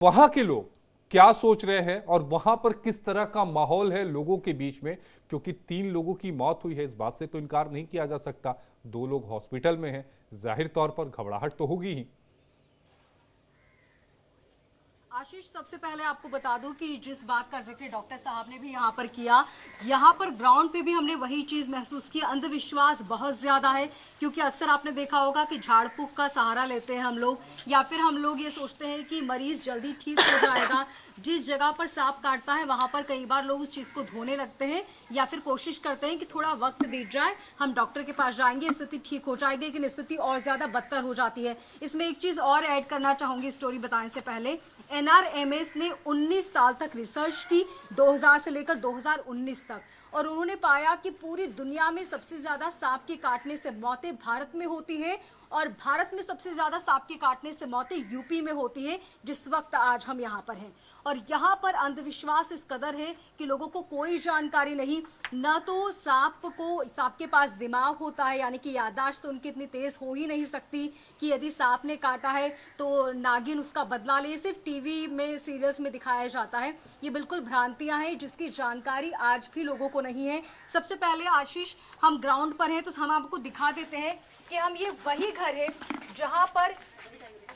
वहां के लोग क्या सोच रहे हैं और वहां पर किस तरह का माहौल है लोगों के बीच में, क्योंकि 3 लोगों की मौत हुई है, इस बात से तो इनकार नहीं किया जा सकता। 2 लोग हॉस्पिटल में हैं, जाहिर तौर पर घबराहट तो होगी ही। आशीष, सबसे पहले आपको बता दूं कि जिस बात का जिक्र डॉक्टर साहब ने भी यहाँ पर किया, यहाँ पर ग्राउंड पे भी हमने वही चीज़ महसूस की। अंधविश्वास बहुत ज़्यादा है, क्योंकि अक्सर आपने देखा होगा कि झाड़ फूक का सहारा लेते हैं हम लोग, या फिर हम लोग ये सोचते हैं कि मरीज जल्दी ठीक हो जाएगा। जिस जगह पर सांप काटता है वहाँ पर कई बार लोग उस चीज़ को धोने लगते हैं, या फिर कोशिश करते हैं कि थोड़ा वक्त बीत जाए, हम डॉक्टर के पास जाएंगे, स्थिति ठीक हो जाएगी, लेकिन स्थिति और ज़्यादा बदतर हो जाती है। इसमें एक चीज़ और ऐड करना चाहूँगी स्टोरी बताने से पहले। NRMS ने 19 साल तक रिसर्च की, 2000 से लेकर 2019 तक, और उन्होंने पाया कि पूरी दुनिया में सबसे ज़्यादा सांप के काटने से मौतें भारत में होती हैं, और भारत में सबसे ज़्यादा सांप के काटने से मौतें यूपी में होती है, जिस वक्त आज हम यहाँ पर हैं। और यहाँ पर अंधविश्वास इस कदर है कि लोगों को कोई जानकारी नहीं, न तो सांप के पास दिमाग होता है, यानी कि याददाश्त तो उनकी इतनी तेज हो ही नहीं सकती कि यदि सांप ने काटा है तो नागिन उसका बदला ले। सिर्फ टीवी में, सीरियल्स में दिखाया जाता है। ये बिल्कुल भ्रांतियां हैं जिसकी जानकारी आज भी लोगों को नहीं है। सबसे पहले आशीष, हम ग्राउंड पर हैं तो हम आपको दिखा देते हैं कि हम ये वही घर है जहां पर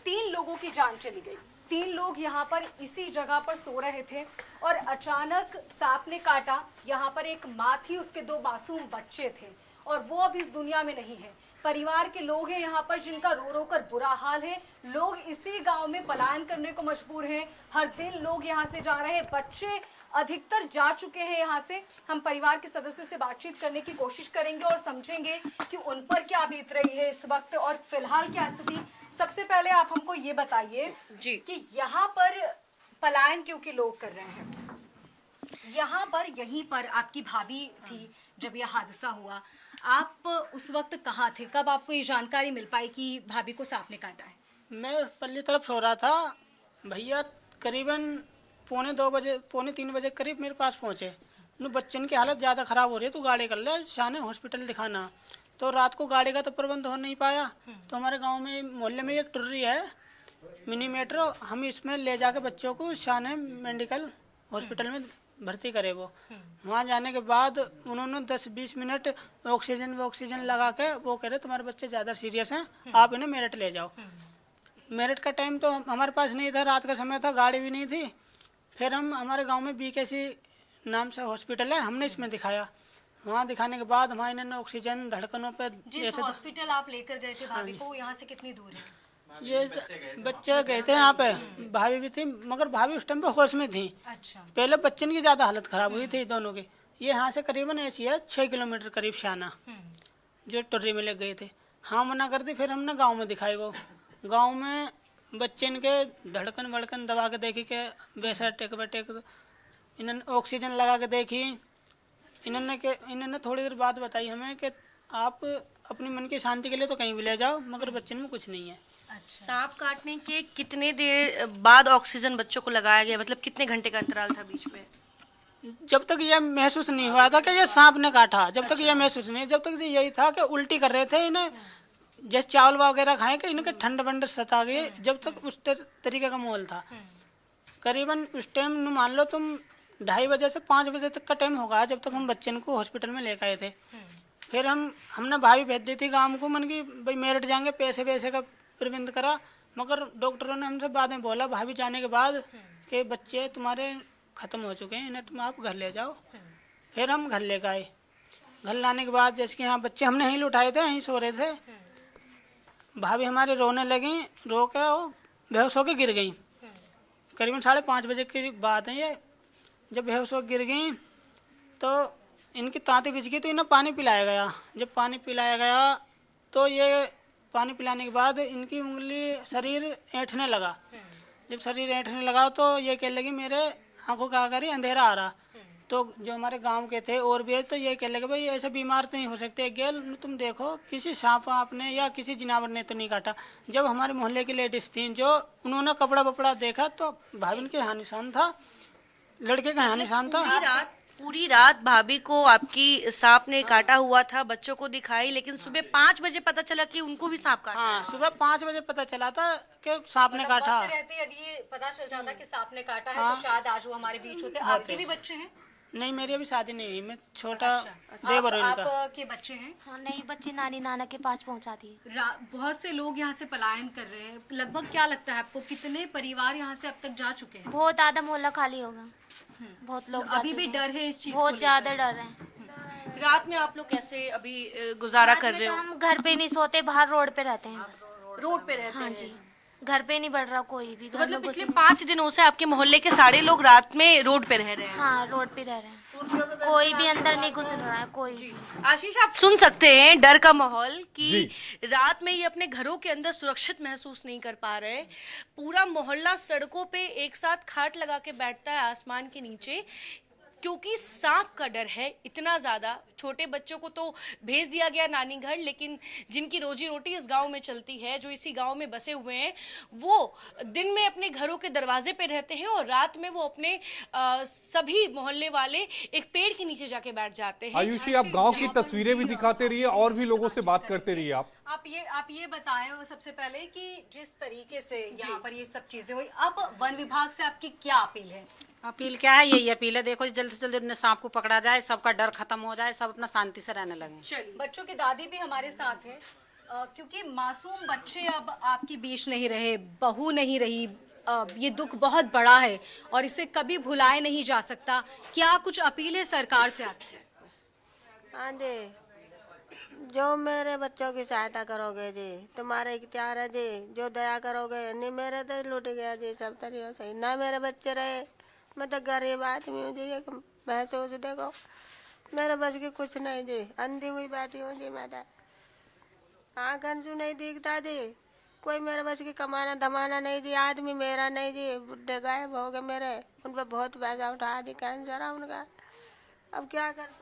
3 लोगों की जान चली गई। 3 लोग यहाँ पर इसी जगह पर सो रहे थे और अचानक सांप ने काटा। यहाँ पर एक माँ थी, उसके 2 मासूम बच्चे थे, और वो अब इस दुनिया में नहीं है। परिवार के लोग हैं यहाँ पर जिनका रो रो कर बुरा हाल है। लोग इसी गांव में पलायन करने को मजबूर हैं। हर दिन लोग यहाँ से जा रहे हैं, बच्चे अधिकतर जा चुके हैं यहाँ से। हम परिवार के सदस्यों से बातचीत करने की कोशिश करेंगे और समझेंगे कि उन पर क्या बीत रही है इस वक्त और फिलहाल क्या स्थिति। सबसे पहले आप हमको ये बताइए जी कि यहाँ पर पलायन क्यों के लोग कर रहे हैं। यहाँ पर, यहीं पर आपकी भाभी थी जब यह हादसा हुआ, आप उस वक्त कहाँ थे? कब आपको ये जानकारी मिल पाई कि भाभी को सांप ने काटा है? मैं पल्ली तरफ सो रहा था, भैया करीबन पौने 3 बजे करीब मेरे पास पहुँचे। बच्चन की हालत ज़्यादा ख़राब हो रही है, तो गाड़ी कर ले, शाने हॉस्पिटल दिखाना। तो रात को गाड़ी का तो प्रबंध हो नहीं पाया, तो हमारे गांव में मोहल्ले में एक टुर्री है, मिनी मेट्रो, हम इसमें ले जाके बच्चों को शाने मेडिकल हॉस्पिटल में भर्ती करे। वो वहाँ जाने के बाद उन्होंने 10-20 मिनट ऑक्सीजन लगा के वो कह रहे तुम्हारे बच्चे ज़्यादा सीरियस हैं, आप इन्हें मेरठ ले जाओ। मेरठ का टाइम तो हमारे पास नहीं था, रात का समय था, गाड़ी भी नहीं थी। फिर हम हमारे गांव में BKC नाम से हॉस्पिटल है, हमने इसमें दिखाया। वहाँ दिखाने के बाद वहाँ इन्होंने ऑक्सीजन धड़कनों पे। जिस हॉस्पिटल आप लेकर गए थे भाभी को, यहाँ से कितनी दूर है? ये बच्चे गए थे यहाँ पे, भाभी भी थी, मगर भाभी उस टाइम पे होश में थी। अच्छा। पहले बच्चन की ज्यादा हालत खराब हुई थी दोनों की। ये यहाँ से करीबन ऐसी है 6 किलोमीटर करीब शाना, जो टुर्री में ले गए थे। हाँ मना कर दी, फिर हमने गाँव में दिखाई। वो गाँव में बच्चन के धड़कन वड़कन दबा के देखी के वैसा टेक बटेक, इन्होंने ऑक्सीजन लगा के देखी। इन्होंने थोड़ी देर बाद बताई हमें कि आप अपनी मन की शांति के लिए तो कहीं भी ले जाओ, मगर बच्चन में कुछ नहीं है। अच्छा। सांप काटने के कितने देर बाद ऑक्सीजन बच्चों को लगाया गया, मतलब कितने घंटे का अंतराल था बीच में? जब तक यह महसूस नहीं हुआ था कि ये सांप ने काटा, जब तक यह महसूस नहीं, जब तक यही था कि उल्टी कर रहे थे, इन्हें जैसे चावल वगैरह खाए कि इनके ठंड वंड सता गई, जब तक उस तरीके का माहौल था। करीबन उस टाइम मान लो तुम 2:30 बजे से 5 बजे तक का टाइम होगा जब तक हम बच्चन को हॉस्पिटल में लेकर आए थे। फिर हमने भाभी भेज दी थी गाँव को, मन की भाई मेरठ जाएंगे, पैसे वैसे का प्रबंध करा, मगर डॉक्टरों ने हमसे बाद में बोला भाभी जाने के बाद कि बच्चे तुम्हारे ख़त्म हो चुके हैं, इन्हें तुम आप घर ले जाओ। फिर हम घर ले गए। घर लाने के बाद जैसे कि यहाँ बच्चे हमने यहीं लुटाए थे, यहीं सो रहे थे, भाभी हमारे रोने लगी, रो के वो बेहोश होकर गिर गई। करीबन 5:30 बजे की बात है ये। जब बेहोश होकर गिर गई तो इनकी तांती बिछ गई, तो इन्हें पानी पिलाया गया। जब पानी पिलाया गया तो ये पानी पिलाने के बाद इनकी उंगली शरीर ऐंठने लगा। जब शरीर ऐंठने लगा तो ये कहने लगी मेरे आंखों का आकर ही अंधेरा आ रहा। तो जो हमारे गांव के थे और भी, तो ये कहने लगे भाई ऐसे बीमार तो नहीं हो सकते, गेल तुम देखो किसी सांप आपने या किसी जानवर ने तो नहीं काटा। जब हमारे मोहल्ले की लेडीज थी, जो उन्होंने कपड़ा वपड़ा देखा तो भाभी के यहाँ निशान था, लड़के का यहाँ निशान था। पूरी रात भाभी को आपकी सांप ने काटा हुआ था, बच्चों को दिखाई, लेकिन सुबह 5 बजे पता चला कि उनको भी सांप काटा। हाँ, सुबह 5 बजे पता चला था कि सांप ने काटा। वक्त रहते यदि ये पता चल जाता कि सांप ने काटा है तो शायद आज वो हमारे बीच होते। आपके भी बच्चे हैं? नहीं, मेरी अभी शादी नहीं हुई, मैं छोटा अच्छा। देवर हूँ इनका। आपके बच्चे हैं? हाँ, नहीं, बच्चे नानी नाना के पास पहुंचा दिए। बहुत से लोग यहाँ से पलायन कर रहे हैं, लगभग क्या लगता है आपको कितने परिवार यहाँ से अब तक जा चुके हैं? बहुत आधा मोहल्ला खाली होगा, बहुत लोग जा अभी भी चुके हैं। डर है इस चीज बहुत ज्यादा डर है। रात में आप लोग कैसे अभी गुजारा कर रहे तो हो? हम घर पे नहीं सोते, बाहर रोड पे रहते हैं बस। रोड पे रहते हाँ हैं? जी, घर पे नहीं बढ़ रहा कोई भी, घर में मतलब घुस। पिछले 5 दिनों से आपके मोहल्ले के सारे लोग रात में रोड पे रह रहे हैं? हाँ, रोड पे रह रहे हैं, कोई भी अंदर नहीं घुस रहा है कोई भी। आशीष, आप सुन सकते हैं डर का माहौल कि रात में ये अपने घरों के अंदर सुरक्षित महसूस नहीं कर पा रहे। पूरा मोहल्ला सड़कों पे एक साथ खाट लगा के बैठता है आसमान के नीचे, क्योंकि सांप का डर है इतना ज्यादा। छोटे बच्चों को तो भेज दिया गया नानी घर, लेकिन जिनकी रोजी रोटी इस गांव में चलती है, जो इसी गांव में बसे हुए हैं, वो दिन में अपने घरों के दरवाजे पे रहते हैं और रात में वो अपने सभी मोहल्ले वाले एक पेड़ के नीचे जाके बैठ जाते हैं। आयुषी, आप गांव की तस्वीरें भी दिखाते रहिए और भी लोगों से बात करते रहिए। आप ये बताएं सबसे पहले कि जिस तरीके से यहाँ पर ये सब चीजें हुई, अब वन विभाग से आपकी क्या अपील है? अपील क्या है, यही अपील है, देखो जल्द से जल्द अपने सांप को पकड़ा जाए, सबका डर खत्म हो जाए, सब अपना शांति से रहने लगे। चलिए, बच्चों की दादी भी हमारे साथ है, क्योंकि मासूम बच्चे अब आपके बीच नहीं रहे, बहू नहीं रही, ये दुख बहुत बड़ा है और इसे कभी भुलाया नहीं जा सकता। क्या कुछ अपील है सरकार से आपकी? हाँ जी, जो मेरे बच्चों की सहायता करोगे जी, तुम्हारे इख्तियार है जी, जो दया करोगे। नहीं मेरे तो लूट गया जी सब तरीकों से, ना मेरे बच्चे रहे। मैं तो गरीब आदमी हूँ जी, एक महसूस देखो मेरे बस की कुछ नहीं जी, अंधी हुई बैठी हूँ जी। मैं तो आंखन से नहीं दिखता जी, कोई मेरे बस की कमाना धमाना नहीं जी। आदमी मेरा नहीं जी, बुढ़े गायब हो गए मेरे, उन पर बहुत पैसा उठा दी, कैंसर है उनका, अब क्या कर सकूं?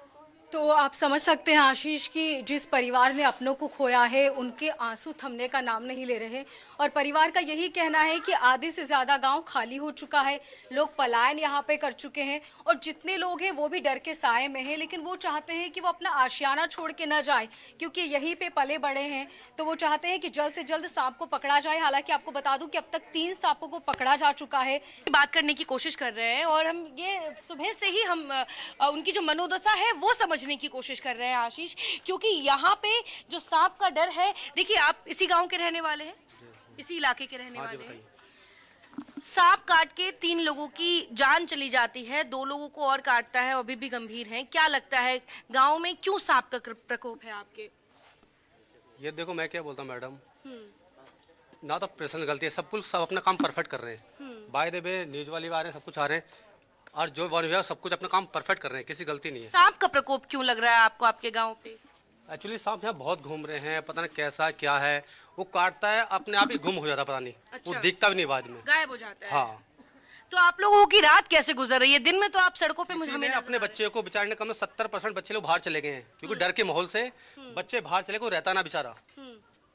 तो आप समझ सकते हैं आशीष कि जिस परिवार ने अपनों को खोया है, उनके आंसू थमने का नाम नहीं ले रहे और परिवार का यही कहना है कि आधे से ज़्यादा गांव खाली हो चुका है, लोग पलायन यहाँ पे कर चुके हैं और जितने लोग हैं वो भी डर के साए में हैं, लेकिन वो चाहते हैं कि वो अपना आशियाना छोड़ के न जाए, क्योंकि यहीं पे पले बड़े हैं। तो वो चाहते हैं कि जल्द से जल्द सांप को पकड़ा जाए। हालांकि आपको बता दूं कि अब तक 3 सांपों को पकड़ा जा चुका है। बात करने की कोशिश कर रहे हैं और हम ये सुबह से ही हम उनकी जो मनोदशा है वो समझने की कोशिश कर रहे हैं आशीष, क्योंकि यहाँ पे जो सांप का डर है, देखिए आप इसी गांव के रहने वाले हैं, इसी इलाके के रहने वाले हैं। सांप काट के 3 लोगों की जान चली जाती है, 2 लोगों को और काटता है, अभी भी गंभीर हैं। क्या लगता है गांव में क्यों सांप का प्रकोप है आपके? ये देखो मैं क्या बोलता हूँ मैडम, ना तो प्रशासन गलती है, सब अपना काम परफेक्ट कर रहे हैं, बाय द वे न्यूज वाले भी आ रहे हैं, सब कुछ आ रहे हैं, और जो वन विभाग सब कुछ अपना काम परफेक्ट कर रहे हैं, किसी गलती नहीं है। सांप का प्रकोप क्यों लग रहा है आपको आपके गांव पे? एक्चुअली सांप यहाँ बहुत घूम रहे हैं, पता नहीं कैसा क्या है, वो काटता है अपने आप ही गुम हो जाता है, पता नहीं वो दिखता भी नहीं बाद में, गायब हो जाता है। हाँ। तो आप लोगों की रात कैसे गुजर रही है? दिन में तो आप सड़कों पे हमें अपने बच्चे को बेचारे ने कम से 70% बच्चे लोग बाहर चले गए हैं, क्योंकि डर के माहौल से बच्चे बाहर चले गए, रहता ना बेचारा,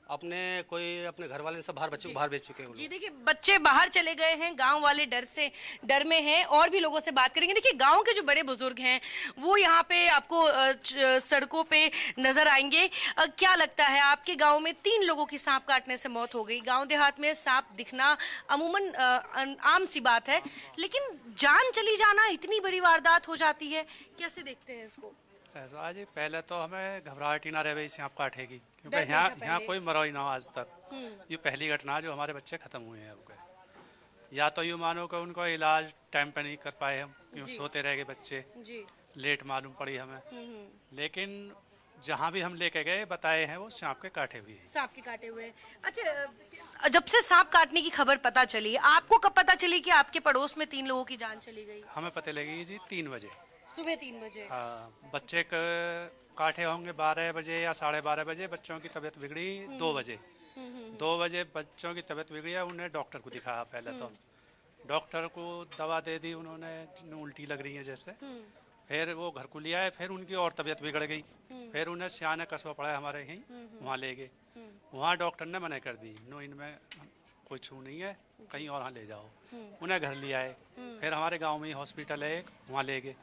अपने कोई अपने घर वाले सब बाहर बच्चे को बाहर भेज चुके हैं। जी देखिए, बच्चे बाहर चले गए हैं, गांव वाले डर में हैं और भी लोगों से बात करेंगे। देखिए गांव के जो बड़े बुजुर्ग हैं वो यहाँ पे आपको सड़कों पे नजर आएंगे। क्या लगता है आपके गांव में 3 लोगों की सांप काटने से मौत हो गई। गांव देहात में सांप दिखना अमूमन आम सी बात है, लेकिन जान चली जाना इतनी बड़ी वारदात हो जाती है, कैसे देखते हैं इसको? ऐसा जी, पहले तो हमें घबराहट ही ना रहे सांप काटेगी, क्योंकि यहाँ कोई मरा ही ना हो आज तक। ये पहली घटना जो हमारे बच्चे खत्म हुए हैं अब। या तो यूँ मानो कि उनको इलाज टाइम पे नहीं कर पाए हम, यूँ सोते रह गए बच्चे, लेट मालूम पड़ी हमें। लेकिन जहाँ भी हम लेके गए बताए हैं वो सांप के काटे हुए हैं। सांप के काटे हुए। अच्छा, जब से सांप काटने की खबर पता चली, आपको कब पता चली कि आपके पड़ोस में 3 लोगों की जान चली गई? हमें पता लगी जी 3 बजे, सुबह 3 बजे। हाँ, बच्चे काटे होंगे 12 बजे या 12:30 बजे, बच्चों की तबीयत बिगड़ी 2 बजे। 2 बजे बच्चों की तबीयत बिगड़ी है, उन्हें डॉक्टर को दिखाया। पहले तो डॉक्टर को दवा दे दी उन्होंने, उल्टी लग रही है जैसे, फिर वो घर को लिया है, फिर उनकी और तबीयत बिगड़ गई, फिर उन्हें सियाने कस्बा पड़ा है हमारे यहीं, वहाँ ले गए। वहाँ डॉक्टर ने मना कर दी, नो इनमें कोई छू नहीं है, कहीं और ले जाओ। उन्हें घर लिया है, फिर हमारे गाँव में ही हॉस्पिटल है एक, वहाँ ले गए।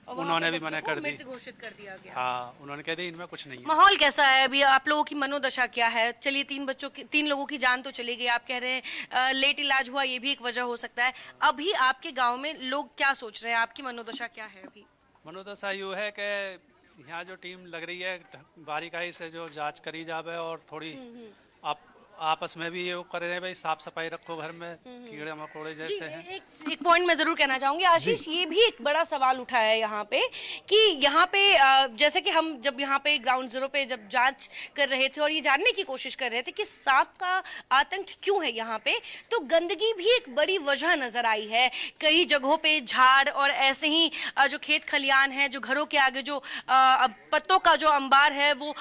और वहाँ उन्होंने पे भी मना बच्चों को कर दी। मृत घोषित कर दिया गया। हाँ, उन्होंने कह दी इनमें कुछ नहीं है। माहौल कैसा है अभी, आप लोगों की मनोदशा क्या है? चलिए, 3 लोगों की जान तो चली गई, आप कह रहे हैं लेट इलाज हुआ, ये भी एक वजह हो सकता है। अभी आपके गांव में लोग क्या सोच रहे हैं, आपकी मनोदशा क्या है अभी? मनोदशा यूँ है कि यहाँ जो टीम लग रही है बारीकाई से जो जांच करी जावे और थोड़ी आप आपस में भी ये वो कर रहे हैं भाई साफ सफाई रखो घर में, कीड़े मकोड़े जैसे हैं। एक पॉइंट मैं जरूर कहना चाहूंगी आशीष, ये भी एक बड़ा सवाल उठा है यहाँ पे कि यहाँ पे जैसे कि हम जब यहाँ पे ग्राउंड जीरो पे जब जांच कर रहे थे और ये जानने की कोशिश कर रहे थे कि सांप का आतंक क्यों है यहाँ पे, तो गंदगी भी एक बड़ी वजह नजर आई है। कई जगहों पे झाड़ और ऐसे ही जो खेत खलियान है, जो घरों के आगे जो पत्तों का जो अंबार है वो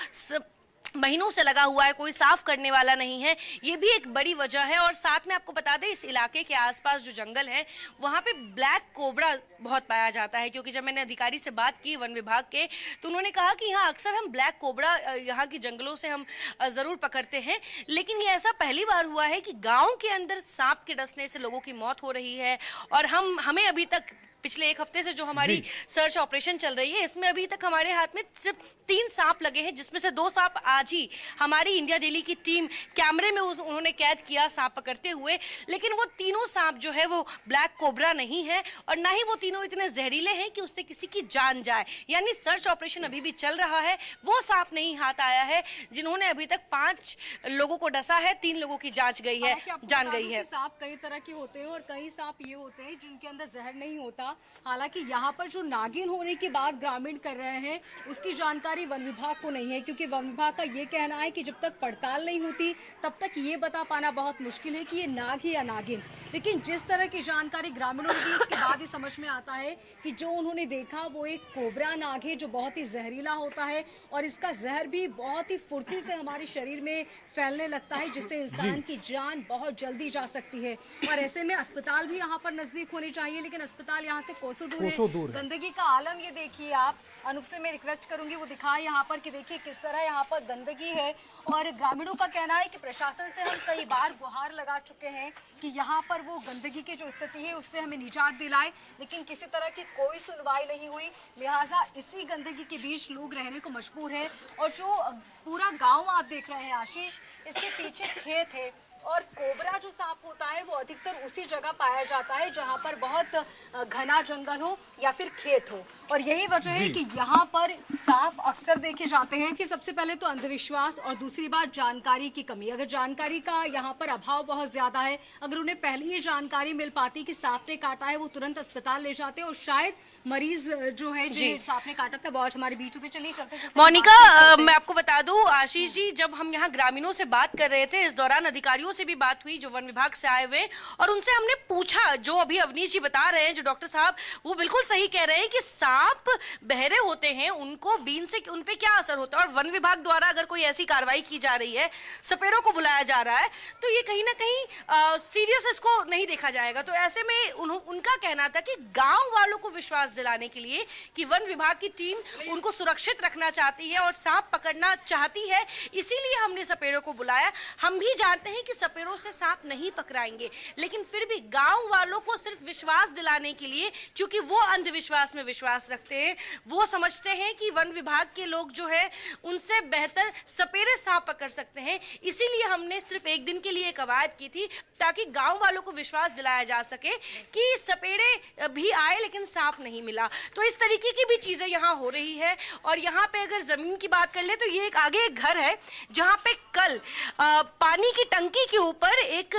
महीनों से लगा हुआ है, कोई साफ करने वाला नहीं है, ये भी एक बड़ी वजह है। और साथ में आपको बता दें, इस इलाके के आसपास जो जंगल है वहाँ पे ब्लैक कोबरा बहुत पाया जाता है, क्योंकि जब मैंने अधिकारी से बात की वन विभाग के, तो उन्होंने कहा कि यहाँ अक्सर हम ब्लैक कोबरा यहाँ की जंगलों से हम ज़रूर पकड़ते हैं, लेकिन ये ऐसा पहली बार हुआ है कि गाँव के अंदर सांप के डसने से लोगों की मौत हो रही है। और हमें अभी तक पिछले 1 हफ्ते से जो हमारी सर्च ऑपरेशन चल रही है, इसमें अभी तक हमारे हाथ में सिर्फ 3 सांप लगे हैं, जिसमें से 2 सांप आज ही हमारी इंडिया डेली की टीम कैमरे में उन्होंने कैद किया सांप पकड़ते हुए। लेकिन वो तीनों सांप जो है वो ब्लैक कोबरा नहीं है, और ना ही वो तीनों इतने जहरीले हैं कि उससे किसी की जान जाए। यानी सर्च ऑपरेशन अभी भी चल रहा है, वो सांप नहीं हाथ आया है जिन्होंने अभी तक 5 लोगों को डसा है, 3 लोगों की जान गई है। सांप कई तरह के होते हैं और कई सांप ये होते हैं जिनके अंदर जहर नहीं होता। हालांकि यहाँ पर जो नागिन होने की बात ग्रामीण कर रहे हैं, उसकी जानकारी वन विभाग को नहीं है, क्योंकि वन विभाग का ये कहना है कि जब तक पड़ताल नहीं होती तब तक ये बता पाना बहुत मुश्किल है कि ये नाग है या नागिन। लेकिन जिस तरह की जानकारी ग्रामीणों ने दी, उसके बाद ही समझ में आता है कि जो उन्होंने देखा वो एक कोबरा नाग है, जो बहुत ही जहरीला होता है और इसका जहर भी बहुत ही फुर्ती से हमारे शरीर में फैलने लगता है, जिससे इंसान की जान बहुत जल्दी जा सकती है। और ऐसे में अस्पताल भी यहाँ पर नजदीक होने चाहिए, लेकिन अस्पताल यहाँ से कोसों दूर है। गंदगी का आलम ये देखिए आप, अनूप से मैं रिक्वेस्ट करूंगी वो दिखाएं यहाँ पर कि देखिए किस तरह यहाँ पर गंदगी है। और ग्रामीणों का कहना है कि प्रशासन से हम कई बार गुहार लगा चुके हैं कि यहाँ पर वो गंदगी की जो स्थिति है उससे हमें निजात दिलाए, लेकिन किसी तरह की कोई सुनवाई नहीं हुई। लिहाजा इसी गंदगी के बीच लोग रहने को मजबूर हैं। और जो पूरा गाँव आप देख रहे हैं आशीष, इसके पीछे खेत है, और कोबरा जो सांप होता है वो अधिकतर उसी जगह पाया जाता है जहां पर बहुत घना जंगल हो या फिर खेत हो। और यही वजह है कि यहाँ पर सांप अक्सर देखे जाते हैं। कि सबसे पहले तो अंधविश्वास और दूसरी बात जानकारी की कमी। अगर जानकारी का यहाँ पर अभाव बहुत ज्यादा है, अगर उन्हें पहले ही जानकारी मिल पाती कि सांप ने काटा है, वो तुरंत अस्पताल ले जाते और शायद मरीज जो है जिन्हें सांप ने काटा था वो आज हमारे बीच होते। चलिए चलते मोनिका, मैं आपको बता दूं आशीष जी, जब हम यहाँ ग्रामीणों से बात कर रहे थे, इस दौरान अधिकारियों से भी बात हुई जो वन विभाग से आए हुए, और उनसे हमने पूछा, जो अभी अवनीश जी बता रहे हैं, जो डॉक्टर साहब वो बिल्कुल सही कह रहे हैं कि सांप बहरे होते हैं, उनको बीन से उन पे क्या असर होता है। और वन विभाग द्वारा अगर कोई ऐसी कार्रवाई की जा रही है, सपेरों को बुलाया जा रहा है, तो ये कहीं ना कहीं सीरियस इसको नहीं देखा जाएगा। तो ऐसे में उनका कहना था कि गांव वालों को विश्वास दिलाने के लिए कि वन विभाग की टीम उनको सुरक्षित रखना चाहती है और सांप पकड़ना चाहती है, इसीलिए हमने सपेरों को बुलाया। हम भी जानते हैं कि सपेरों से सांप नहीं पकड़ाएंगे, लेकिन फिर भी गांव वालों को सिर्फ विश्वास दिलाने के लिए, क्योंकि वो अंधविश्वास में विश्वास रखते हैं, वो समझते हैं कि वन विभाग के लोग जो है उनसे बेहतर सपेरे सांप पकड़ सकते हैं, इसीलिए हमने सिर्फ 1 दिन के लिए कवायद की थी, ताकि गांव वालों को विश्वास दिलाया जा सके कि सपेरे भी आए लेकिन सांप नहीं मिला। तो इस तरीके की भी चीजें यहाँ हो रही है। और यहाँ पे अगर जमीन की बात कर ले तो ये एक आगे एक घर है जहाँ पे कल पानी की टंकी के ऊपर एक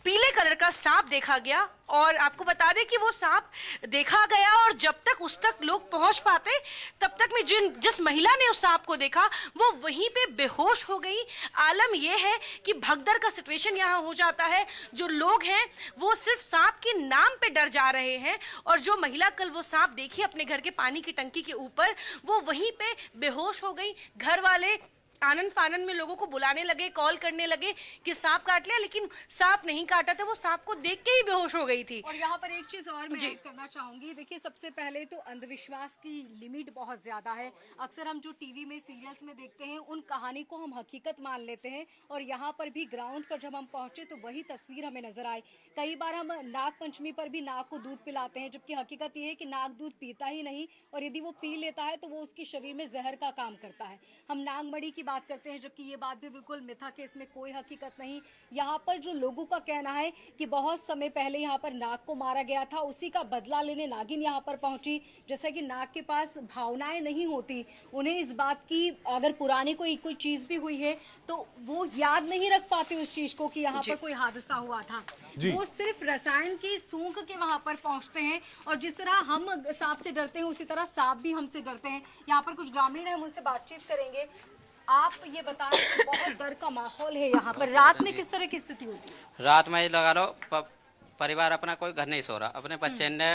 पीले कलर का सांप देखा गया। और आपको बता दें कि वो सांप देखा गया और जब तक उस तक लोग पहुंच पाते तब तक में जिस महिला ने उस सांप को देखा वो वहीं पे बेहोश हो गई। आलम यह है कि भगदड़ का सिचुएशन यहाँ हो जाता है। जो लोग हैं वो सिर्फ सांप के नाम पे डर जा रहे हैं, और जो महिला कल वो सांप देखी अपने घर के पानी की टंकी के ऊपर, वो वहीं पे बेहोश हो गई। घर वाले आनन फानन में लोगों को बुलाने लगे, कॉल करने लगे कि सांप काट लिया, लेकिन सांप नहीं काटा था, वो सांप को देख के ही बेहोश हो गई थी। और यहाँ पर एक चीज और मैं ऐड करना चाहूंगी। देखिए, सबसे पहले तो अंधविश्वास की लिमिट बहुत ज्यादा है। अक्सर हम जो टीवी में, सीरियल्स में देखते हैं, उन कहानी को हम हकीकत मान लेते हैं, और यहाँ पर भी ग्राउंड पर जब हम पहुंचे तो वही तस्वीर हमें नजर आई। कई बार हम नाग पंचमी पर भी नाग को दूध पिलाते हैं, जबकि हकीकत ये है कि नाग दूध पीता ही नहीं, और यदि वो पी लेता है तो वो उसके शरीर में जहर का काम करता है। हम नागमणि की बात करते हैं, जबकि ये बात भी बिल्कुल मिथा के, इसमें कोई हकीकत नहीं। यहाँ पर जो लोगों का कहना है कि बहुत समय पहले यहाँ पर नाग को मारा गया था, उसी का बदला लेने नागिन यहाँ पर पहुंची। जैसा कि नाग के पास भावनाएं नहीं होती, उन्हें इस बात की अगर पुरानी कोई चीज भी हुई है तो वो याद नहीं रख पाते उस चीज को कि यहाँ पर कोई हादसा हुआ था। वो सिर्फ रसायन की सूंघ के वहां पर पहुंचते हैं, और जिस तरह हम सांप से डरते हैं उसी तरह सांप भी हमसे डरते हैं। यहाँ पर कुछ ग्रामीण है, हम उनसे बातचीत करेंगे। आप ये बताएं कि बहुत डर का माहौल है यहाँ पर, रात में किस तरह की स्थिति होती है? रात में लगा लो परिवार अपना कोई घर नहीं सो रहा, अपने बच्चे ने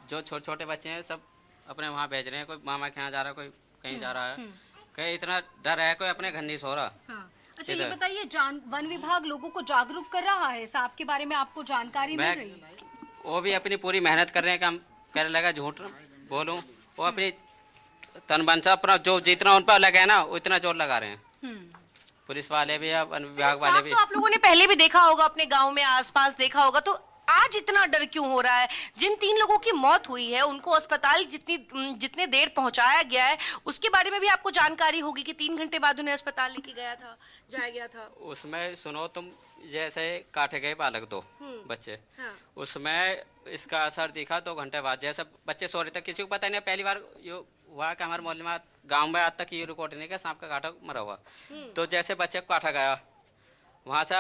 जो छोटे छोटे बच्चे हैं सब अपने वहाँ भेज रहे हैं, कोई मामा के यहाँ जा रहा है, कोई कहीं जा रहा है, कहीं इतना डर है, कोई अपने घर नहीं सो रहा। हाँ। अच्छा, ये बताइए, वन विभाग लोगों को जागरूक कर रहा है, सांप के बारे में आपको जानकारी मिल रही है? वो भी अपनी पूरी मेहनत कर रहे हैं कि हम कहने लगा झूठ बोलूं, वो अपनी तन मन से अपना जो जितना उन पर लगा ना उतना जोर लगा रहे हैं। पुलिस वाले भी, वन विभाग वाले भी। तो आप लोगों ने पहले भी देखा होगा, अपने गांव में आसपास देखा होगा, तो आज इतना डर क्यों हो रहा है? जिन 3 लोगों की मौत हुई है उनको अस्पताल जितने देर पहुंचाया गया है उसके बारे में भी आपको जानकारी होगी कि 3 घंटे बाद उन्हें अस्पताल लेके जाया गया था। उसमें सुनो तुम, जैसे काटे गए बालक 2 बच्चे, उसमें इसका असर दिखा 2 घंटे बाद। जैसे बच्चे सो रहे थे, किसी को पता नहीं, पहली बार ये हुआ कि हमारे मोहल्ले में, गाँव में आज तक ये रिकॉर्ड नहीं किया सांप का काटा मरा हुआ। तो जैसे बच्चे को काटा गया, वहाँ से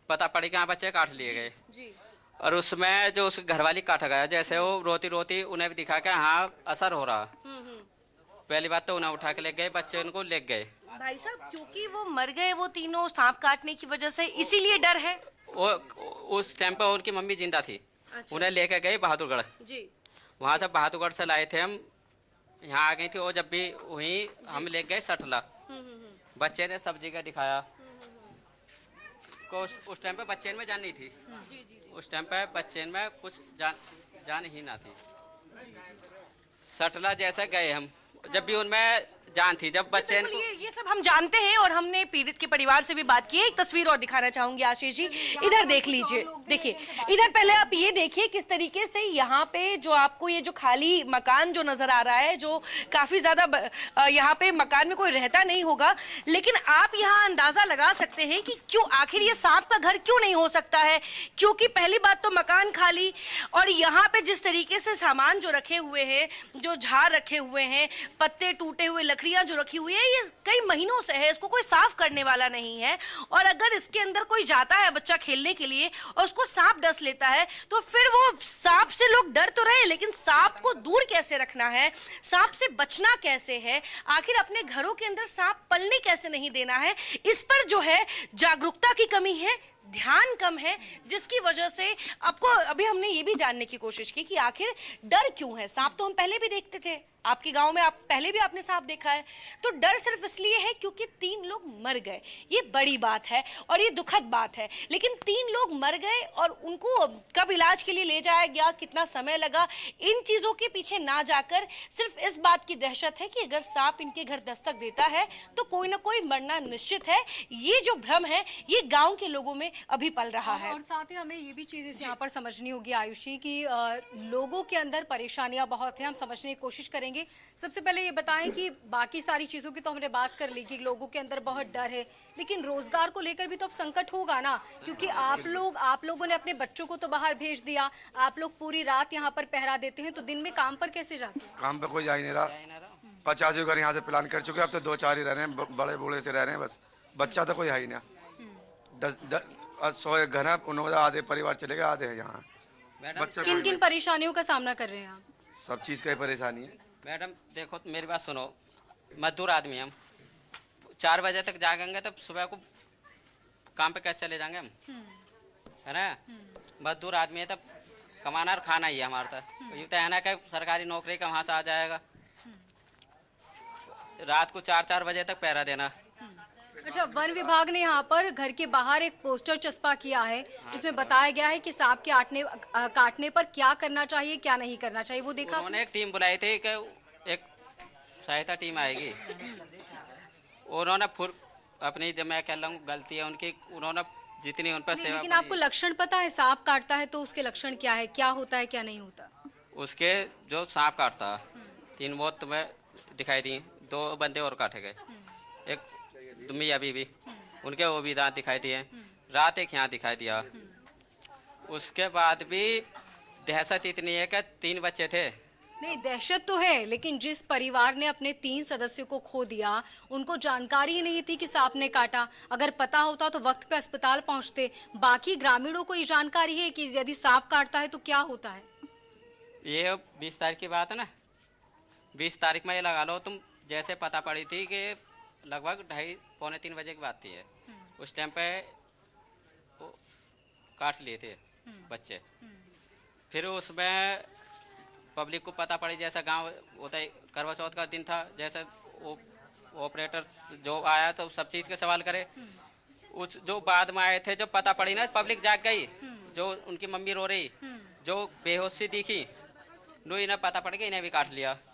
पता पड़ी कि हाँ बच्चे काट लिए गए जी। और उसमें जो उसके घरवाली काटा गया, जैसे वो रोती रोती उन्हें भी दिखा कि हाँ असर हो रहा। पहली बात तो उन्हें उठा के ले गए, बच्चे उनको ले गए। भाई साहब, क्योंकि वो मर गए वो तीनों सांप काटने की वजह से, इसीलिए डर है। वो उस टाइम पर उनकी मम्मी जिंदा थी। अच्छा। उन्हें लेकर गए बहादुरगढ़ जी। वहाँ से बहादुरगढ़ से लाए थे हम, यहाँ आ गई थी वो, जब भी वहीं हम ले गए सटला। बच्चे ने सब्जी का दिखाया को, उस टाइम पे बच्चे में जान नहीं थी। उस टाइम पे बच्चे में कुछ जान ही ना थी। सटला जैसे गए हम, जब भी उनमें जान थी, जब बच्चे ये सब हम जानते हैं, और हमने पीड़ित के परिवार से भी बात की है। एक तस्वीर और दिखाना चाहूंगी आशीष जी, इधर देख लीजिए। देखिए इधर, पहले आप ये देखिए किस तरीके से यहाँ पे जो आपको ये जो खाली मकान जो नजर आ रहा है, जो काफी ज्यादा यहाँ पे मकान में कोई रहता नहीं होगा, लेकिन आप यहाँ अंदाजा लगा सकते हैं कि क्यों आखिर ये सांप का घर क्यों नहीं हो सकता है। क्योंकि पहली बात तो मकान खाली, और यहाँ पे जिस तरीके से सामान जो रखे हुए हैं, जो झाड़ रखे हुए हैं, पत्ते टूटे हुए, लकड़ियां जो रखी हुई है, ये कई महीनों से है, इसको कोई साफ करने वाला नहीं है। और अगर इसके अंदर कोई जाता है बच्चा खेलने के लिए और उसको सांप डस लेता है, तो फिर वो सांप से लोग डर तो रहे, लेकिन सांप को दूर कैसे रखना है, सांप से बचना कैसे है, आखिर अपने घरों के अंदर सांप पलने कैसे नहीं देना है, इस पर जो है जागरूकता की कमी है, ध्यान कम है, जिसकी वजह से आपको अभी हमने ये भी जानने की कोशिश की कि आखिर डर क्यों है। सांप तो हम पहले भी देखते थे, आपके गांव में आप पहले भी आपने सांप देखा है, तो डर सिर्फ इसलिए है क्योंकि 3 लोग मर गए। ये बड़ी बात है और ये दुखद बात है, लेकिन 3 लोग मर गए और उनको कब इलाज के लिए ले जाया गया, कितना समय लगा, इन चीजों के पीछे ना जाकर सिर्फ इस बात की दहशत है कि अगर सांप इनके घर दस्तक देता है तो कोई ना कोई मरना निश्चित है। ये जो भ्रम है ये गाँव के लोगों में अभी पल रहा है। और साथ ही हमें ये भी चीज इस यहाँ पर समझनी होगी आयुषी कि लोगों के अंदर परेशानियां बहुत हैं, हम समझने की कोशिश करेंगे। सबसे पहले ये बताएं कि बाकी सारी चीजों की तो हमने बात कर ली कि लोगों के अंदर बहुत डर है, लेकिन रोजगार को लेकर भी तो अब संकट होगा ना, क्योंकि आप लोगों ने अपने बच्चों को तो बाहर भेज दिया, आप लोग पूरी रात यहाँ पर पहरा देते हैं, तो दिन में काम पर कैसे जाते हैं? काम पे कोई जा ही नहीं रहा। 50 घर यहाँ से प्लान कर चुके, अब तो 2-4 ही रह रहे हैं, बड़े बूढ़े से रह रहे हैं बस, बच्चा तो कोई है ही ना। 100 घर है, उन्होंने आधे परिवार चले गए, आधे हैं यहाँ। किन किन परेशानियों का सामना कर रहे हैं आप? सब चीज़ का परेशानी है मैडम। देखो मेरी बात सुनो, मजदूर आदमी हम, 4 बजे तक जागेंगे तब सुबह को काम पे कैसे चले जाएंगे हम, है ना। मजदूर आदमी है, तब कमाना और खाना ही है हमारा। तो ये तो है ना कि सरकारी नौकरी का वहाँ से आ जाएगा, रात को 4-4 बजे तक पहरा देना। अच्छा, वन विभाग ने यहाँ पर घर के बाहर एक पोस्टर चस्पा किया है जिसमें बताया गया है कि सांप के काटने पर क्या करना चाहिए, क्या नहीं करना चाहिए, वो देखा? उन्होंने एक टीम बुलाई थी कि एक सहायता टीम आएगी। उन्होंने अपनी, जब मैं कह रहा हूँ गलती है उनकी, उन्होंने जितनी उन पर सेवा। लेकिन आपको लक्षण पता है, सांप काटता है तो उसके लक्षण क्या है, क्या होता है, क्या नहीं होता? उसके जो सांप काटता 3 मौत तुम्हें दिखाई दी, 2 बंदे और काटे गए, एक मियाँ बीवी, उनके वो भी दांत दिखाई दिए। रात एक यहाँ दिखाई दिया। उसके बाद भी दहशत इतनी है कि 3 बच्चे थे। नहीं, दहशत तो है, लेकिन जिस परिवार ने अपने 3 सदस्यों को खो दिया उनको जानकारी ही नहीं थी कि सांप ने काटा। अगर पता होता तो वक्त पे अस्पताल पहुंचते। बाकी ग्रामीणों को ये जानकारी है कि यदि सांप काटता है तो क्या होता है। ये 20 तारीख की बात है ना, 20 तारीख में ये लगा लो तुम, जैसे पता पड़ी थी कि लगभग 2:30-3 बजे की बात थी। उस टाइम पे वो काट लिए थे बच्चे। फिर उसमें पब्लिक को पता पड़ी, जैसा गांव होता है, करवा चौथ का दिन था, जैसे वो ऑपरेटर जो आया तो सब चीज़ के सवाल करे। उस जो बाद में आए थे, जो पता पड़ी ना, पब्लिक जाग गई, जो उनकी मम्मी रो रही, जो बेहोशी दिखी, नो इन्हें पता पड़ गया, इन्हें भी काट लिया।